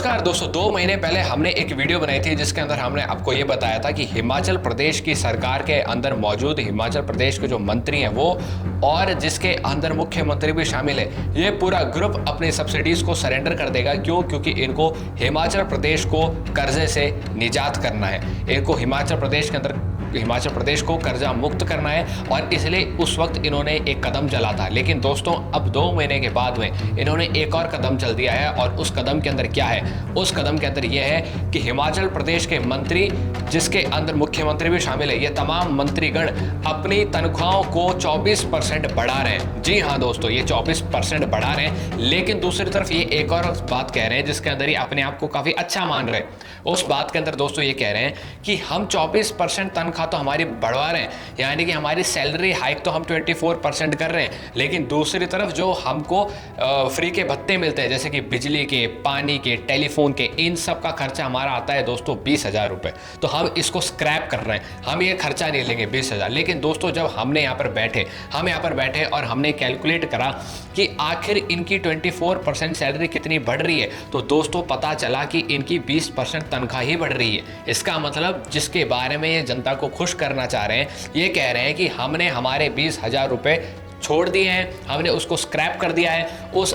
नमस्कार दोस्तों, 2 महीने पहले हमने एक वीडियो बनाई थी जिसके अंदर हमने आपको ये बताया था कि हिमाचल प्रदेश की सरकार के अंदर मौजूद हिमाचल प्रदेश के जो मंत्री हैं वो और जिसके अंदर मुख्यमंत्री भी शामिल है, ये पूरा ग्रुप अपनी सब्सिडीज को सरेंडर कर देगा। क्यों? क्योंकि इनको हिमाचल प्रदेश को कर्जे से निजात करना है, इनको हिमाचल प्रदेश को कर्जा मुक्त करना है और इसलिए उस वक्त इन्होंने एक कदम चला था। लेकिन दोस्तों अब 2 महीने के बाद में इन्होंने एक और कदम चल दिया है और उस कदम के अंदर क्या है? उस कदम के अंदर यह है कि हिमाचल प्रदेश के मंत्री, जिसके अंदर मुख्यमंत्री भी शामिल है, ये तमाम मंत्रीगण अपनी तनख्वाहों को 24% बढ़ा रहे हैं। जी हाँ दोस्तों, ये 24% बढ़ा रहे हैं। लेकिन दूसरी तरफ ये एक और बात कह रहे हैं जिसके अंदर ये अपने आप को काफी अच्छा मान रहे हैं। उस बात के अंदर दोस्तों ये कह रहे हैं कि हम 24% तनख्वाह तो हमारी बढ़वा रहे हैं, यानी कि हमारी सैलरी हाइक तो हम 24% कर रहे हैं, लेकिन दूसरी तरफ जो हमको फ्री के भत्ते मिलते हैं, जैसे कि बिजली के, पानी के, टेलीफोन के, इन सब का खर्चा हमारा आता है दोस्तों 20,000 रुपये। तो हम इसको स्क्रैप कर रहे हैं, हम ये खर्चा नहीं लेंगे 20,000। लेकिन दोस्तों जब हम यहाँ पर बैठे और हमने कैलकुलेट करा कि आखिर इनकी 24% सैलरी कितनी बढ़ रही है, तो दोस्तों पता चला कि इनकी 20% तनख्वाह ही बढ़ रही है। इसका मतलब जिसके बारे में ये जनता को खुश करना चाह रहे हैं, ये कह रहे हैं कि हमने हमारे 20,000 रुपये छोड़ दिए हैं, हमने उसको स्क्रैप कर दिया है, उस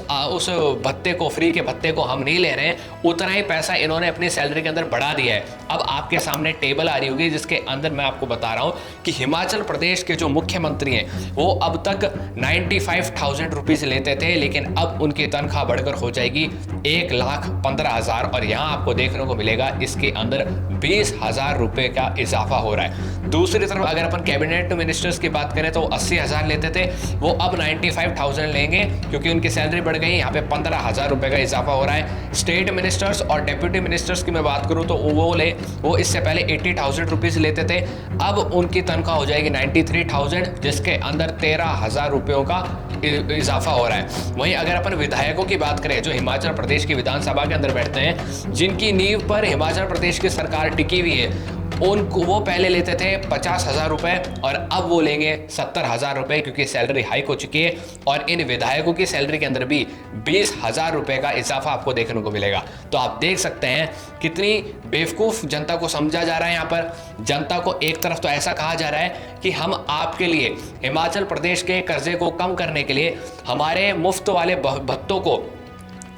भत्ते को, फ्री के भत्ते को हम नहीं ले रहे हैं, उतना ही पैसा इन्होंने अपनी सैलरी के अंदर बढ़ा दिया है। अब आपके सामने टेबल आ रही होगी जिसके अंदर मैं आपको बता रहा हूं कि हिमाचल प्रदेश के जो मुख्यमंत्री हैं वो अब तक 95,000 रुपीज़ लेते थे, लेकिन अब उनकी तनख्वाह बढ़कर हो जाएगी 1,15,000 और यहाँ आपको देखने को मिलेगा इसके अंदर 20,000 रुपये का इजाफा हो रहा है। दूसरी तरफ अगर अपन कैबिनेट मिनिस्टर्स की बात करें तो 80,000 लेते थे, वो अब 95,000 लेंगे क्योंकि उनकी सैलरी बढ़ गई। यहाँ पे 15,000 रुपये का इजाफा हो रहा है। स्टेट मिनिस्टर्स और डिप्टी मिनिस्टर्स की मैं बात करूँ तो वो इससे पहले 80,000 रुपीज़ लेते थे, अब उनकी तनख्वाह हो जाएगी 93,000, जिसके अंदर 13,000 रुपयों का इजाफा हो रहा है। वहीं अगर अपन विधायकों की बात करें जो हिमाचल प्रदेश की विधानसभा के अंदर बैठते हैं, जिनकी नींव पर हिमाचल प्रदेश की सरकार टिकी हुई है, उनको वो पहले लेते थे 50,000 रुपये और अब वो लेंगे 70,000 रुपये, क्योंकि सैलरी हाइक हो चुकी है। और इन विधायकों की सैलरी के अंदर भी 20,000 रुपये का इजाफा आपको देखने को मिलेगा। तो आप देख सकते हैं कितनी बेवकूफ़ जनता को समझा जा रहा है। यहाँ पर जनता को एक तरफ तो ऐसा कहा जा रहा है कि हम आपके लिए हिमाचल प्रदेश के कर्जे को कम करने के लिए हमारे मुफ्त वाले भत्तों को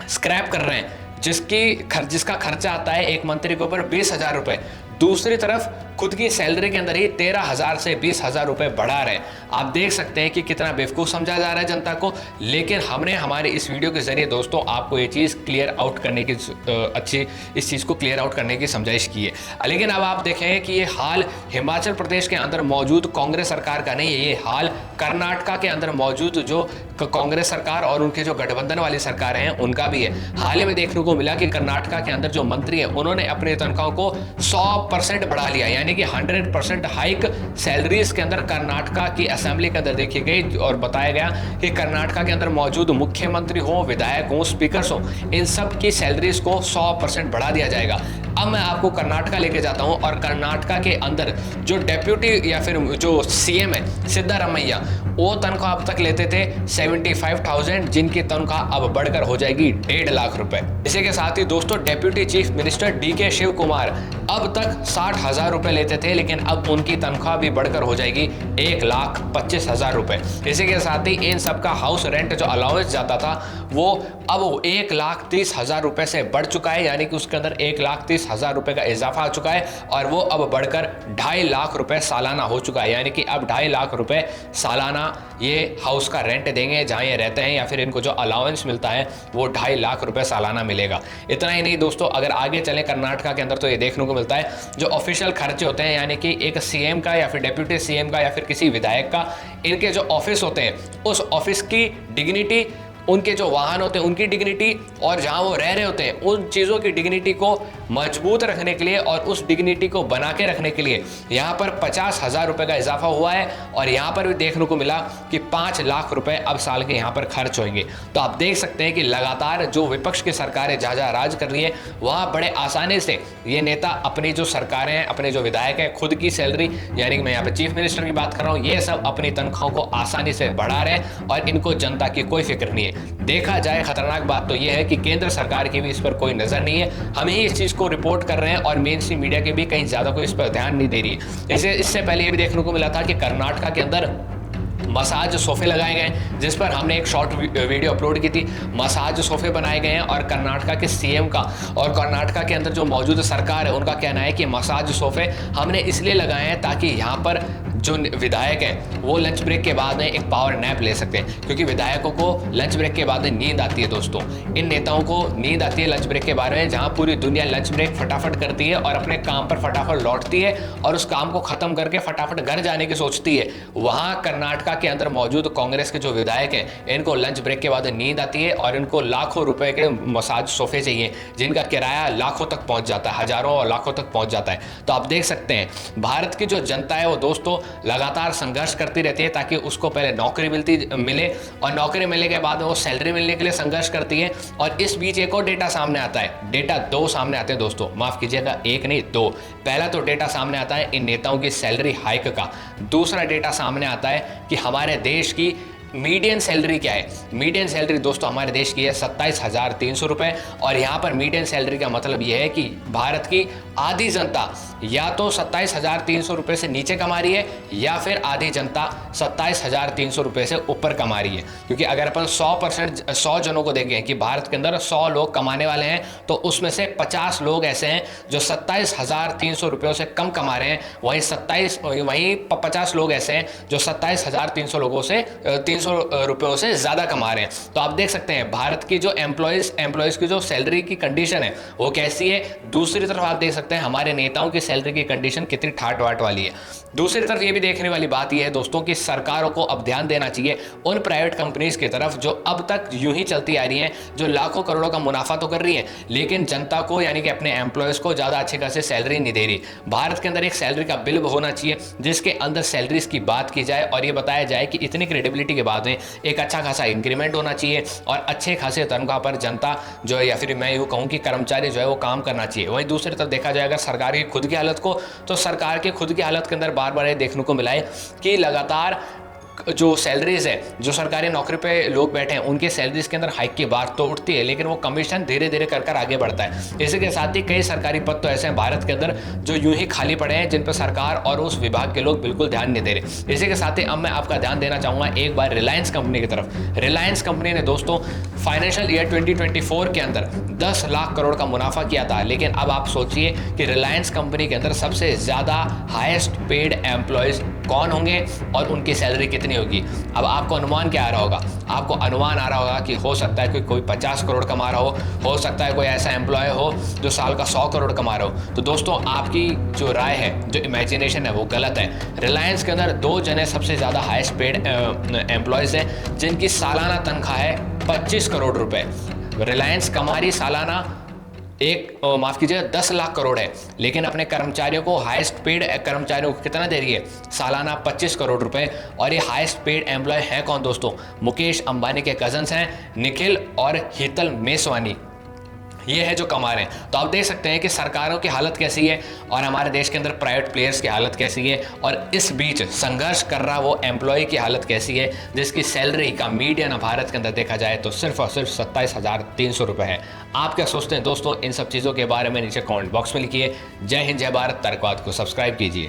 स्क्रैप कर रहे हैं, जिसका खर्चा आता है एक मंत्री के ऊपर 20,000 रुपये। दूसरी तरफ खुद की सैलरी के अंदर ही 13,000 से 20,000 रुपये बढ़ा रहे हैं। आप देख सकते हैं कि कितना बेवकूफ़ समझा जा रहा है जनता को। लेकिन हमने हमारे इस वीडियो के जरिए दोस्तों आपको ये चीज़ क्लियर आउट करने की इस चीज़ को क्लियर आउट करने की समझाइश की है। लेकिन अब आप देखें कि ये हाल हिमाचल प्रदेश के अंदर मौजूद कांग्रेस सरकार का नहीं है, ये हाल कर्नाटका के अंदर मौजूद जो कांग्रेस सरकार और उनके जो गठबंधन वाली सरकारें हैं उनका भी है। हाल ही में देखने को मिला कि कर्नाटका के अंदर जो मंत्री हैं उन्होंने अपने तनख्वाहों को 100% बढ़ा लिया, यानी कि 100% हाइक सैलरीज के अंदर कर्नाटका की असेंबली के अंदर देखी गई और बताया गया कि कर्नाटका के अंदर मौजूद मुख्यमंत्री हो, विधायक हो, स्पीकर्स हो, इन सब की सैलरीज को 100% बढ़ा दिया जाएगा। अब मैं आपको कर्नाटका लेके जाता हूं और कर्नाटका के अंदर जो डेप्यूटी या फिर जो सीएम है सिद्धारमैया, वो तनख्वाह अब तक लेते थे 75,000, जिनकी तनख्वाह अब बढ़कर हो जाएगी 1.5 लाख रुपए। इसी के साथ ही दोस्तों deputy chief minister DK Shivakumar अब तक 60,000 रुपए लेते थे, लेकिन अब उनकी तनख्वाह भी बढ़कर हो जाएगी 1,25,000 रुपए। इसी के साथ ही इन सबका हाउस रेंट जो अलाउंस जाता था वो अब 1,30,000 रुपए से बढ़ चुका है, यानी कि उसके अंदर 1,30,000 रुपए का इजाफा आ चुका है और वो अब बढ़कर 2.5 लाख रुपए सालाना हो चुका है, यानी कि अब 2.5 लाख रुपए सालाना ये हाउस का रेंट देंगे जहाँ ये रहते हैं, या फिर इनको जो अलाउंस मिलता है वो 2.5 लाख रुपए सालाना मिलेगा। इतना ही नहीं दोस्तों, अगर आगे चले कर्नाटका के अंदर तो ये देखने को मिलता है जो ऑफिशियल खर्चे होते हैं, यानी कि एक सीएम का या फिर डेप्यूटी सीएम का या फिर किसी विधायक का, इनके जो ऑफिस होते हैं उस ऑफिस की डिग्निटी, उनके जो वाहन होते हैं उनकी डिग्निटी और जहाँ वो रह रहे होते हैं उन चीज़ों की डिग्निटी को मजबूत रखने के लिए और उस डिग्निटी को बना के रखने के लिए यहाँ पर 50,000 रुपये का इजाफा हुआ है। और यहाँ पर भी देखने को मिला कि 5 लाख रुपए अब साल के यहाँ पर खर्च होंगे। तो आप देख सकते हैं कि लगातार जो विपक्ष की सरकारें जहाँ जहाँ राज कर रही है वहाँ बड़े आसानी से ये नेता अपनी जो सरकारें हैं, अपने जो विधायक हैं, खुद की सैलरी, यानी कि मैं यहाँ पे चीफ मिनिस्टर की बात कर रहा हूँ, ये सब अपनी तनख्वाहों को आसानी से बढ़ा रहे हैं और इनको जनता की कोई फिक्र नहीं है। देखा जाए खतरनाक बात तो यह है कि केंद्र सरकार की भी इस पर कोई नजर नहीं है। हम ही इस चीज को रिपोर्ट कर रहे हैं और मेन स्ट्रीम मीडिया के भी कहीं ज्यादा कोई इस पर ध्यान नहीं दे रही है। इससे पहले ये भी देखने को मिला था कि कर्नाटका के अंदर मसाज सोफे लगाए गए, जिस पर हमने एक शॉर्ट वीडियो अपलोड की थी। मसाज सोफे बनाए गए हैं और कर्नाटका के सीएम का और कर्नाटका के अंदर जो मौजूदा सरकार है उनका कहना है कि मसाज सोफे हमने इसलिए लगाए हैं ताकि यहाँ पर जो विधायक हैं वो लंच ब्रेक के बाद में एक पावर नैप ले सकते हैं, क्योंकि विधायकों को लंच ब्रेक के बाद में नींद आती है। दोस्तों, इन नेताओं को नींद आती है लंच ब्रेक के बारे में, जहां पूरी दुनिया लंच ब्रेक फटाफट करती है और अपने काम पर फटाफट लौटती है और उस काम को खत्म करके फटाफट घर जाने की सोचती है। वहां कर्नाटका के अंदर मौजूद कांग्रेस के जो विधायक हैं इनको लंच ब्रेक के बाद नींद आती है और इनको लाखों रुपए के मसाज सोफे चाहिए, जिनका किराया लाखों तक पहुंच जाता है, हजारों और लाखों तक पहुंच जाता है। तो आप देख सकते हैं भारत की जो जनता है वो दोस्तों लगातार संघर्ष करती रहती है ताकि उसको पहले नौकरी मिले और नौकरी मिलने के बाद वो सैलरी मिलने के लिए संघर्ष करती है। और इस बीच एक और डेटा सामने आता है, डेटा दो सामने आते हैं दोस्तों, माफ कीजिएगा एक नहीं दो। पहला तो डेटा सामने आता है इन नेताओं की सैलरी हाइक का, दूसरा डेटा सामने आता है कि हमारे देश की मीडियन सैलरी क्या है। मीडियन सैलरी दोस्तों हमारे देश की है 27,300 रुपये और यहाँ पर मीडियन सैलरी का मतलब यह है कि भारत की आधी जनता या तो 27,300 रुपये से नीचे कमा रही है या फिर आधी जनता 27,300 रुपये से ऊपर कमा रही है। क्योंकि अगर अपन 100 जनों को देखें कि भारत के अंदर 100 लोग कमाने वाले हैं तो उसमें से 50 लोग ऐसे हैं जो 27,300 रुपयों से कम कमा रहे हैं, वहीं 50 लोग ऐसे हैं जो 27,300 लोगों से 300 रुपयों से ज़्यादा कमा रहे हैं। तो आप देख सकते हैं भारत की जो एम्प्लॉयज़ की जो सैलरी की कंडीशन है वो कैसी है। दूसरी तरफ आप देख सकते हैं हमारे नेताओं की सैलरी की कंडीशन कितनी ठाट वाट वाली है। दूसरी तरफ ये भी देखने वाली बात यह है दोस्तों कि सरकारों को अब ध्यान देना चाहिए उन प्राइवेट कंपनीज की तरफ जो अब तक यूं ही चलती आ रही हैं, जो लाखों करोड़ों का मुनाफा तो कर रही हैं लेकिन जनता को यानी कि अपने एम्प्लॉयज़ को ज़्यादा अच्छे खासे सैलरी नहीं दे रही। भारत के अंदर एक सैलरी का बिल होना चाहिए जिसके अंदर सैलरीज की बात की जाए और ये बताया जाए कि इतनी क्रेडिबिलिटी के बाद में एक अच्छा खासा इंक्रीमेंट होना चाहिए और अच्छे खासे तनख्वाह पर जनता जो है या फिर मैं यूँ कहूँ कि कर्मचारी जो है वो काम करना चाहिए। वहीं दूसरी तरफ देखा जाए अगर सरकार की खुद की हालत को, तो सरकार की खुद की हालत के अंदर बार बार ये देखने को मिला है कि लगातार जो सैलरीज है, जो सरकारी नौकरी पे लोग बैठे हैं उनके सैलरीज के अंदर हाइक की बात तो उठती है लेकिन वो कमीशन धीरे धीरे कर आगे बढ़ता है। इसी के साथ ही कई सरकारी पद तो ऐसे हैं भारत के अंदर जो यूं ही खाली पड़े हैं जिन पर सरकार और उस विभाग के लोग बिल्कुल ध्यान नहीं दे रहे। इसी के साथ ही अब मैं आपका ध्यान देना चाहूँगा एक बार रिलायंस कंपनी की तरफ। रिलायंस कंपनी ने दोस्तों फाइनेंशियल ईयर 2024 के अंदर 10 लाख करोड़ का मुनाफा किया था, लेकिन अब आप सोचिए कि रिलायंस कंपनी के अंदर सबसे ज़्यादा हाईएस्ट पेड एम्प्लॉयज़ कौन होंगे और उनकी सैलरी कितनी होगी। अब आपको अनुमान क्या आ रहा होगा? आपको अनुमान आ रहा होगा कि हो सकता है कोई 50 करोड़ कमा रहा हो सकता है कोई ऐसा एम्प्लॉय हो जो साल का 100 करोड़ कमा रहा हो। तो दोस्तों आपकी जो राय है, जो इमेजिनेशन है वो गलत है। रिलायंस के अंदर 2 जने सबसे ज़्यादा हाईएस्ट पेड एम्प्लॉयज़ हैं जिनकी सालाना तनख्वाह है 25 करोड़ रुपए। रिलायंस कमा रही सालाना माफ कीजिएगा 10 लाख करोड़ है, लेकिन अपने कर्मचारियों को हाईएस्ट पेड कर्मचारियों को कितना दे रही है? सालाना 25 करोड़ रुपए। और ये हाईएस्ट पेड एम्प्लॉय है कौन दोस्तों? मुकेश अंबानी के कजन्स हैं निखिल और हीतल मेसवानी, ये है जो कमा रहे हैं। तो आप देख सकते हैं कि सरकारों की हालत कैसी है और हमारे देश के अंदर प्राइवेट प्लेयर्स की हालत कैसी है और इस बीच संघर्ष कर रहा वो एम्प्लॉय की हालत कैसी है जिसकी सैलरी का मीडियन भारत के अंदर देखा जाए तो सिर्फ और सिर्फ 27,300 रुपये है। आप क्या सोचते हैं दोस्तों इन सब चीज़ों के बारे में? नीचे कमेंट बॉक्स में लिखिए। जय हिंद, जय भारत। तर्कवाद को सब्सक्राइब कीजिए।